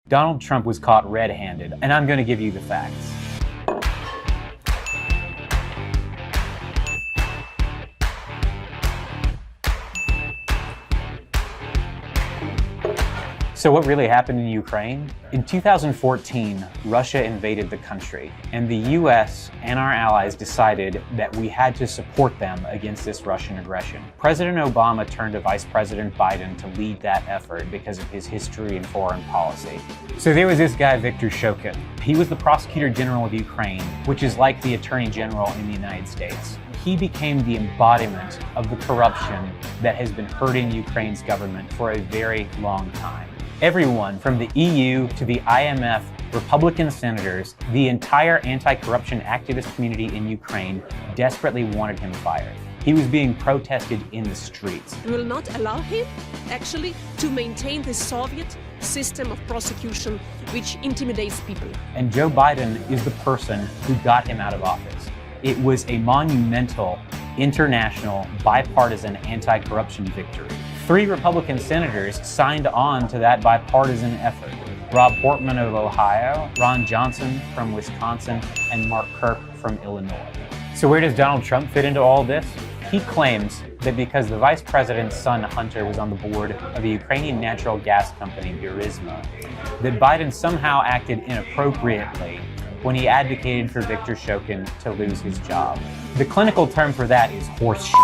Donald Trump was caught red-handed, and I'm going to give you the facts. So what really happened in Ukraine? In 2014, Russia invaded the country, and the US and our allies decided that we had to support them against this Russian aggression. President Obama turned to Vice President Biden to lead that effort because of his history in foreign policy. So there was this guy, Viktor Shokin. He was the Prosecutor General of Ukraine, which is like the Attorney General in the United States. He became the embodiment of the corruption that has been hurting Ukraine's government for a very long time. Everyone from the EU to the IMF, Republican senators, the entire anti-corruption activist community in Ukraine desperately wanted him fired. He was being protested in the streets. We will not allow him, actually, to maintain the Soviet system of prosecution, which intimidates people. And Joe Biden is the person who got him out of office. It was a monumental, international, bipartisan anti-corruption victory. 3 Republican senators signed on to that bipartisan effort. Rob Portman of Ohio, Ron Johnson from Wisconsin, and Mark Kirk from Illinois. So where does Donald Trump fit into all this? He claims that because the vice president's son Hunter was on the board of the Ukrainian natural gas company Burisma, that Biden somehow acted inappropriately when he advocated for Viktor Shokin to lose his job. The clinical term for that is horse shit.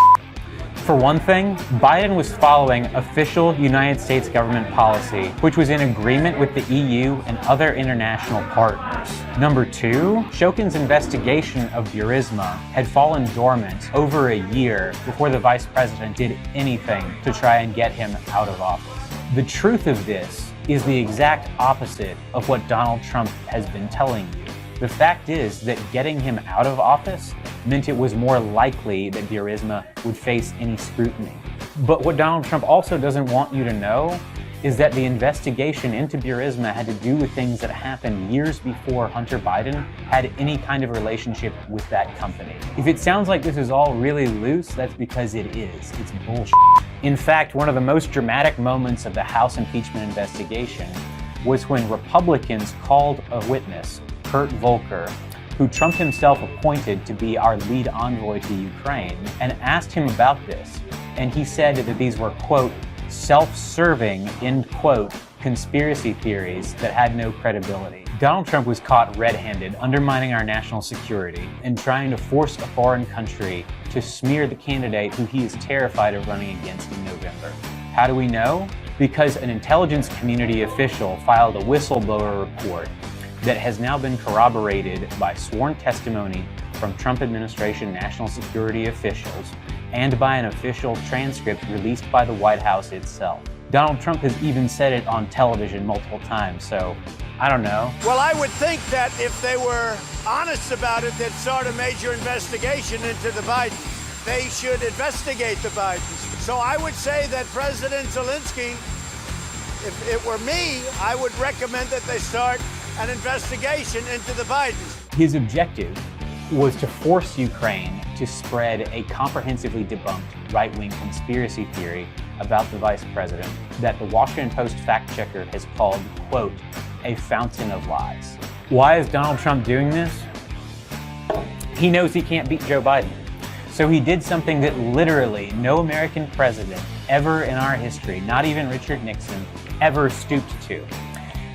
For one thing, Biden was following official United States government policy, which was in agreement with the EU and other international partners. Number 2, Shokin's investigation of Burisma had fallen dormant over a year before the vice president did anything to try and get him out of office. The truth of this is the exact opposite of what Donald Trump has been telling you. The fact is that getting him out of office meant it was more likely that Burisma would face any scrutiny. But what Donald Trump also doesn't want you to know is that the investigation into Burisma had to do with things that happened years before Hunter Biden had any kind of relationship with that company. If it sounds like this is all really loose, that's because it is. It's bullshit. In fact, one of the most dramatic moments of the House impeachment investigation was when Republicans called a witness, Kurt Volker, who Trump himself appointed to be our lead envoy to Ukraine, and asked him about this. And he said that these were, quote, self-serving, end quote, conspiracy theories that had no credibility. Donald Trump was caught red-handed, undermining our national security and trying to force a foreign country to smear the candidate who he is terrified of running against in November. How do we know? Because an intelligence community official filed a whistleblower report that has now been corroborated by sworn testimony from Trump administration national security officials and by an official transcript released by the White House itself. Donald Trump has even said it on television multiple times, so I don't know. Well, I would think that if they were honest about it, they'd start a major investigation into the Bidens. They should investigate the Bidens. So I would say that President Zelensky, if it were me, I would recommend that they start an investigation into the Bidens. His objective was to force Ukraine to spread a comprehensively debunked right-wing conspiracy theory about the vice president that the Washington Post fact-checker has called, quote, a fountain of lies. Why is Donald Trump doing this? He knows he can't beat Joe Biden. So he did something that literally no American president ever in our history, not even Richard Nixon, ever stooped to.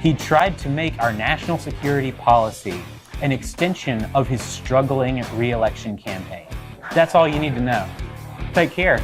He tried to make our national security policy an extension of his struggling re-election campaign. That's all you need to know. Take care.